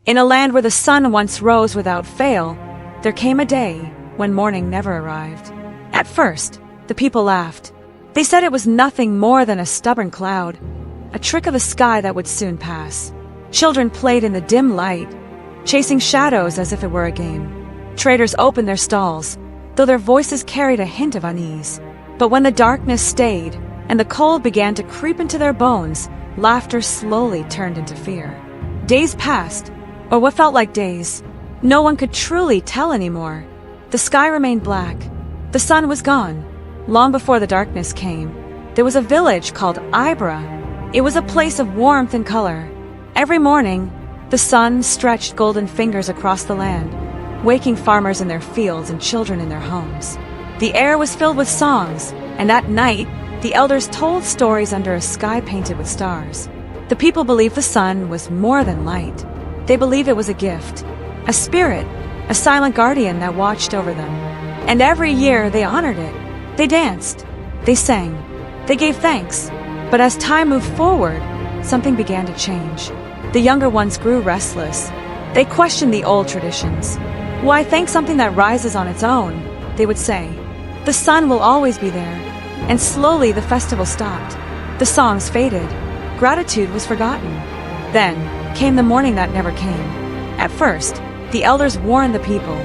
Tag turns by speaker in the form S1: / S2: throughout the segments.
S1: In a land where the sun once rose without fail, there came a day when morning never arrived. At first, the people laughed. They said it was nothing more than a stubborn cloud, a trick of the sky that would soon pass. Children played in the dim light, chasing shadows as if it were a game. Traders opened their stalls, though their voices carried a hint of unease. But when the darkness stayed and the cold began to creep into their bones, laughter slowly turned into fear. Days passed, or what felt like days. No one could truly tell anymore. The sky remained black. The sun was gone. Long before the darkness came, there was a village called Ibra. It was a place of warmth and color. Every morning, the sun stretched golden fingers across the land, waking farmers in their fields and children in their homes. The air was filled with songs, and at night, the elders told stories under a sky painted with stars. The people believed the sun was more than light. They believed it was a gift, a spirit, a silent guardian that watched over them. And every year they honored it. They danced, they sang, they gave thanks. But as time moved forward, something began to change. The younger ones grew restless. They questioned the old traditions. Why thank something that rises on its own? They would say. The sun will always be there. And slowly the festival stopped. The songs faded. Gratitude was forgotten. Then came the morning that never came. At first, the elders warned the people.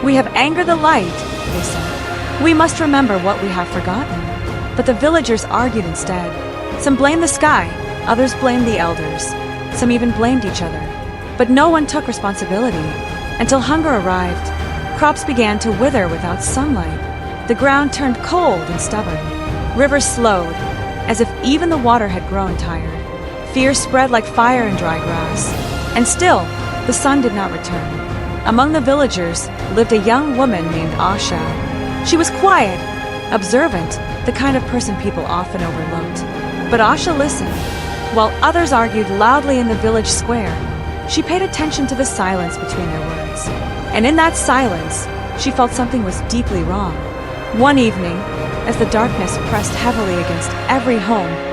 S1: We have angered the light, they said. We must remember what we have forgotten. But the villagers argued instead. Some blamed the sky, others blamed the elders. Some even blamed each other. But no one took responsibility. Until hunger arrived, crops began to wither without sunlight. The ground turned cold and stubborn. Rivers slowed, as if even the water had grown tired. Fear spread like fire in dry grass. And still, the sun did not return. Among the villagers lived a young woman named Asha. She was quiet, observant, the kind of person people often overlooked. But Asha listened. While others argued loudly in the village square, she paid attention to the silence between their words. And in that silence, she felt something was deeply wrong. One evening, as the darkness pressed heavily against every home,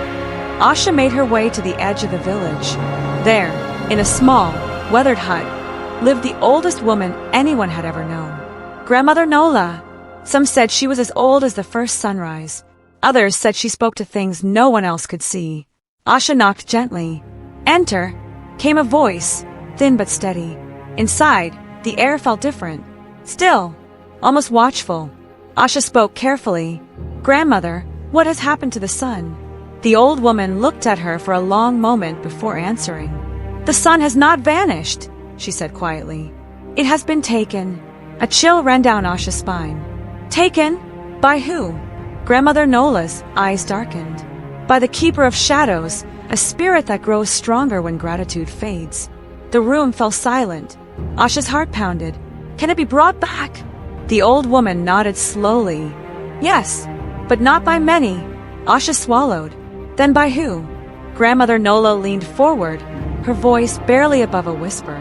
S1: Asha made her way to the edge of the village. There, in a small, weathered hut, lived the oldest woman anyone had ever known. Grandmother Nola. Some said she was as old as the first sunrise. Others said she spoke to things no one else could see. Asha knocked gently. Enter, came a voice, thin but steady. Inside, the air felt different. Still, almost watchful. Asha spoke carefully. Grandmother, what has happened to the sun? The old woman looked at her for a long moment before answering. The sun has not vanished, she said quietly. It has been taken. A chill ran down Asha's spine. Taken? By who? Grandmother Nola's eyes darkened. By the keeper of shadows, a spirit that grows stronger when gratitude fades. The room fell silent. Asha's heart pounded. Can it be brought back? The old woman nodded slowly. Yes, but not by many. Asha swallowed. Then by who? Grandmother Nola leaned forward, her voice barely above a whisper.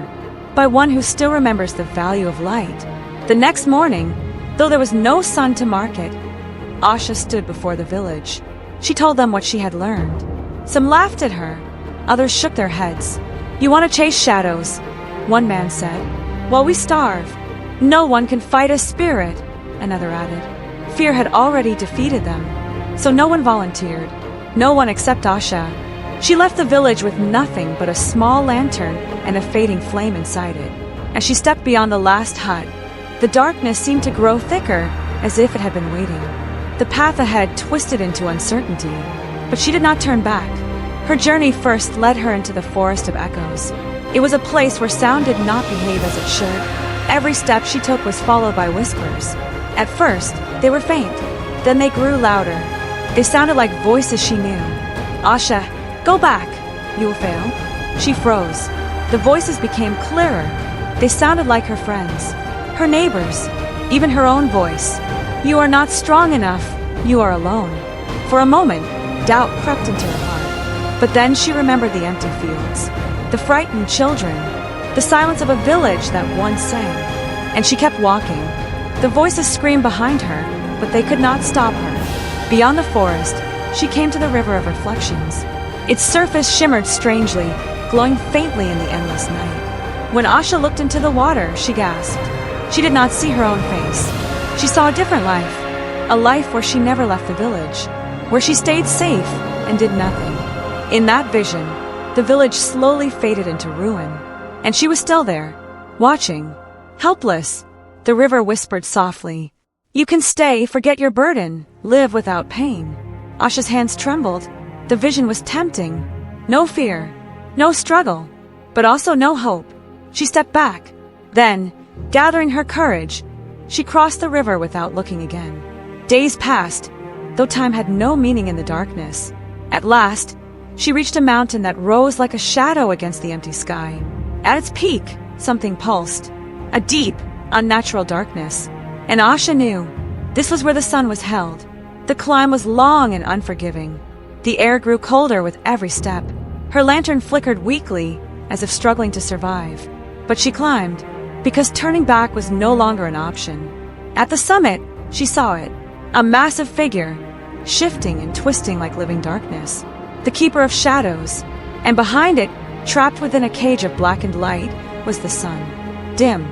S1: By one who still remembers the value of light. The next morning, though there was no sun to mark it, Asha stood before the village. She told them what she had learned. Some laughed at her. Others shook their heads. You want to chase shadows, one man said. While we starve. No one can fight a spirit, another added. Fear had already defeated them, so no one volunteered. No one except Asha. She left the village with nothing but a small lantern and a fading flame inside it. As she stepped beyond the last hut, the darkness seemed to grow thicker, as if it had been waiting. The path ahead twisted into uncertainty, but she did not turn back. Her journey first led her into the forest of echoes. It was a place where sound did not behave as it should. Every step she took was followed by whispers. At first, they were faint. Then they grew louder. They sounded like voices she knew. Asha, go back. You will fail. She froze. The voices became clearer. They sounded like her friends, her neighbors, even her own voice. You are not strong enough. You are alone. For a moment, doubt crept into her heart. But then she remembered the empty fields, the frightened children, the silence of a village that once sang. And she kept walking. The voices screamed behind her, but they could not stop her. Beyond the forest, she came to the river of reflections. Its surface shimmered strangely, glowing faintly in the endless night. When Asha looked into the water, she gasped. She did not see her own face. She saw a different life, a life where she never left the village, where she stayed safe and did nothing. In that vision, the village slowly faded into ruin, and she was still there, watching, helpless. The river whispered softly, "You can stay, forget your burden, live without pain." Asha's hands trembled. The vision was tempting. No fear, no struggle, but also no hope. She stepped back. Then, gathering her courage, she crossed the river without looking again. Days passed, though time had no meaning in the darkness. At last, she reached a mountain that rose like a shadow against the empty sky. At its peak, something pulsed, a deep, unnatural darkness. And Asha knew this was where the sun was held. The climb was long and unforgiving. The air grew colder with every step. Her lantern flickered weakly, as if struggling to survive. But she climbed, because turning back was no longer an option. At the summit, she saw it, a massive figure, shifting and twisting like living darkness. The Keeper of Shadows, and behind it, trapped within a cage of blackened light, was the sun. Dim,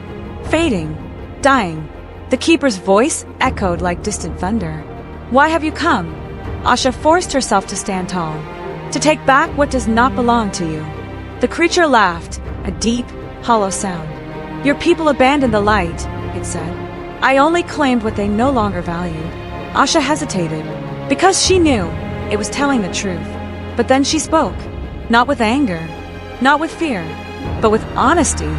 S1: fading, dying. The Keeper's voice echoed like distant thunder. "Why have you come?" Asha forced herself to stand tall, to take back what does not belong to you. The creature laughed, a deep, hollow sound. "Your people abandoned the light," it said. "I only claimed what they no longer valued." Asha hesitated, because she knew it was telling the truth. But then she spoke, not with anger, not with fear, but with honesty.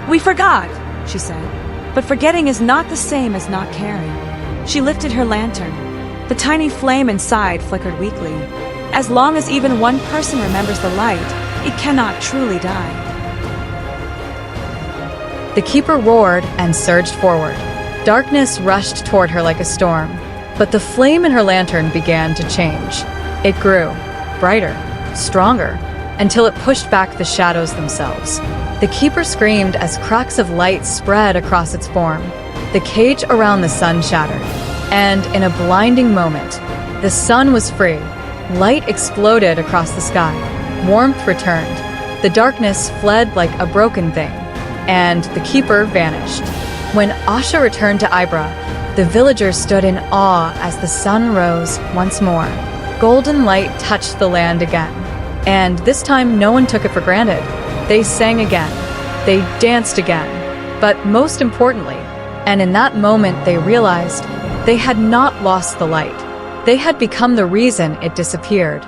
S1: "We forgot," she said. "But forgetting is not the same as not caring." She lifted her lantern. The tiny flame inside flickered weakly. As long as even one person remembers the light, it cannot truly die.
S2: The Keeper roared and surged forward. Darkness rushed toward her like a storm, but the flame in her lantern began to change. It grew, brighter, stronger, until it pushed back the shadows themselves. The Keeper screamed as cracks of light spread across its form. The cage around the sun shattered, and in a blinding moment, the sun was free. Light exploded across the sky. Warmth returned. The darkness fled like a broken thing, and the Keeper vanished. When Asha returned to Ibra, the villagers stood in awe as the sun rose once more. Golden light touched the land again, and this time no one took it for granted. They sang again. They danced again. But most importantly, and in that moment they realized, they had not lost the light. They had become the reason it disappeared.